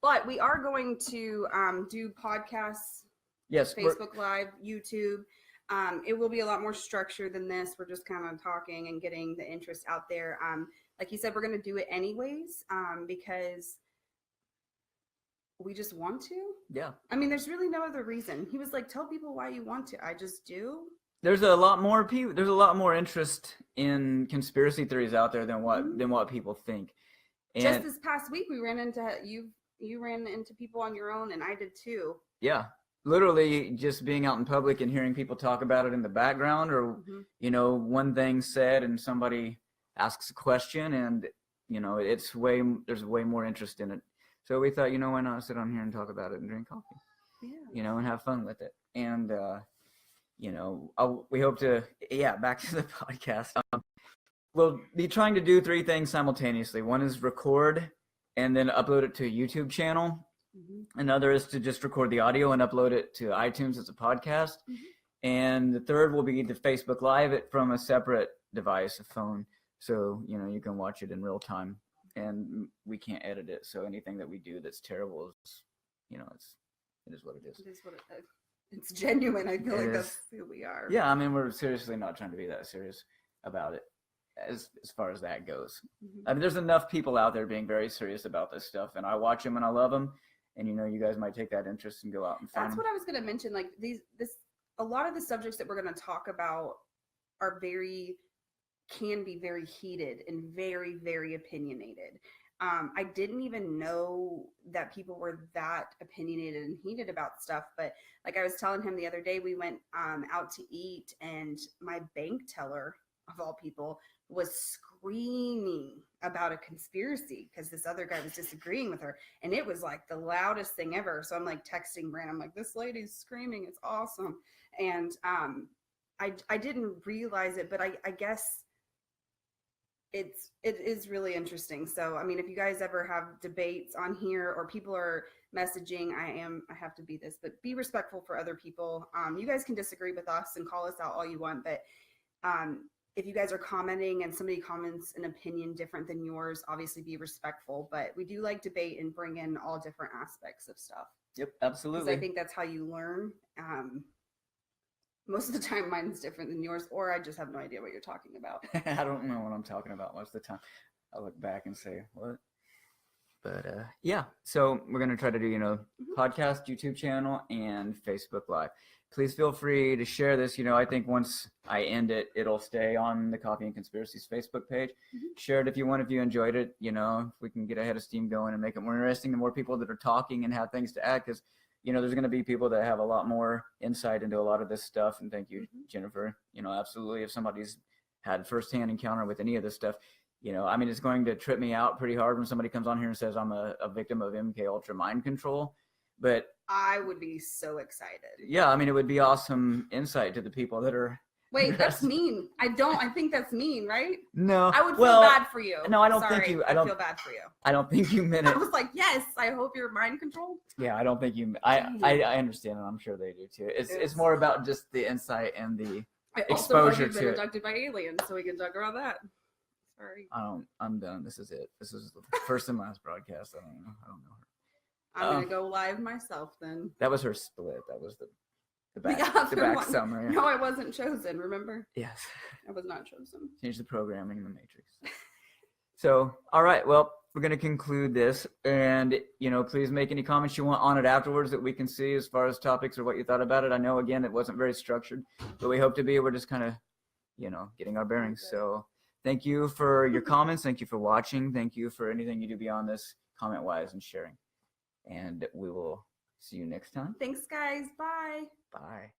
But we are going to do podcasts. Yes. Facebook Live, YouTube. It will be a lot more structured than this. We're just kind of talking and getting the interest out there. Like you said, we're going to do it anyways because we just want to. Yeah. I mean, there's really no other reason. He was like, tell people why you want to. I just do. There's a lot more people. There's a lot more interest in conspiracy theories out there than what people think. And just this past week, we ran into you ran into people on your own, and I did too. Yeah. Literally just being out in public and hearing people talk about it in the background, or one thing said and somebody asks a question, and there's way more interest in it. So we thought, why not sit on here and talk about it and drink coffee, and have fun with it. And we hope to back to the podcast. We'll be trying to do 3 things simultaneously. One is record and then upload it to a YouTube channel. Another is to just record the audio and upload it to iTunes as a podcast. And the third will be to Facebook Live it from a separate device, a phone. So, you can watch it in real time, and we can't edit it. So anything that we do that's terrible is, it is what it is. It is what it is. It's genuine. I feel like that's who we are. Yeah. I mean, we're seriously not trying to be that serious about it as far as that goes. I mean, there's enough people out there being very serious about this stuff, and I watch them and I love them. And you guys might take that interest and go out and find That's them. what I was going to mention. Like a lot of the subjects that we're going to talk about can be very heated and very, very opinionated. I didn't even know that people were that opinionated and heated about stuff. But like I was telling him the other day, we went out to eat, and my bank teller, of all people, was screaming about a conspiracy because this other guy was disagreeing with her, and it was like the loudest thing ever. So I'm like texting Brand, I'm like, this lady's screaming, it's awesome. And I didn't realize it, but I guess it is really interesting. So I mean, if you guys ever have debates on here or people are messaging, I have to be this, but be respectful for other people. You guys can disagree with us and call us out all you want, but if you guys are commenting and somebody comments an opinion different than yours, obviously be respectful. But we do like debate and bring in all different aspects of stuff. Yep, absolutely. I think that's how you learn. Most of the time mine's different than yours, or I just have no idea what you're talking about. I don't know what I'm talking about most of the time. I look back and say, what? But so we're going to try to do, podcast, YouTube channel, and Facebook Live. please feel free to share this. I think once I end it, it'll stay on the Coffee and Conspiracies Facebook page. Share it if you want, if you enjoyed it. If we can get a head of steam going and make it more interesting, the more people that are talking and have things to add, because there's going to be people that have a lot more insight into a lot of this stuff. And thank you, Jennifer. Absolutely, if somebody's had firsthand encounter with any of this stuff, it's going to trip me out pretty hard when somebody comes on here and says I'm a victim of MK Ultra mind control. But I would be so excited. Yeah, it would be awesome insight to the people that are. Wait, that's mean. I think that's mean, right? No. I would feel bad for you. No, I don't Sorry, think you. I feel bad for you. I don't think you meant it. I was like, yes, I hope you're mind controlled. Yeah, I don't think you. I understand, and I'm sure they do too. It's more about just the insight and the exposure to it. Been abducted by aliens, so we can talk about that. Sorry. I'm done. This is it. This is the first and last broadcast. I don't know her. I'm gonna go live myself then. That was her split. That was the back Sommer. Yeah. No, I wasn't chosen. Remember? Yes. I was not chosen. Change the programming in the Matrix. So, all right. Well, we're going to conclude this, and please make any comments you want on it afterwards that we can see as far as topics or what you thought about it. I know again it wasn't very structured, but we hope to be. We're just kind of, getting our bearings. So, thank you for your comments. Thank you for watching. Thank you for anything you do beyond this, comment-wise and sharing. And we will see you next time. Thanks, guys. Bye. Bye.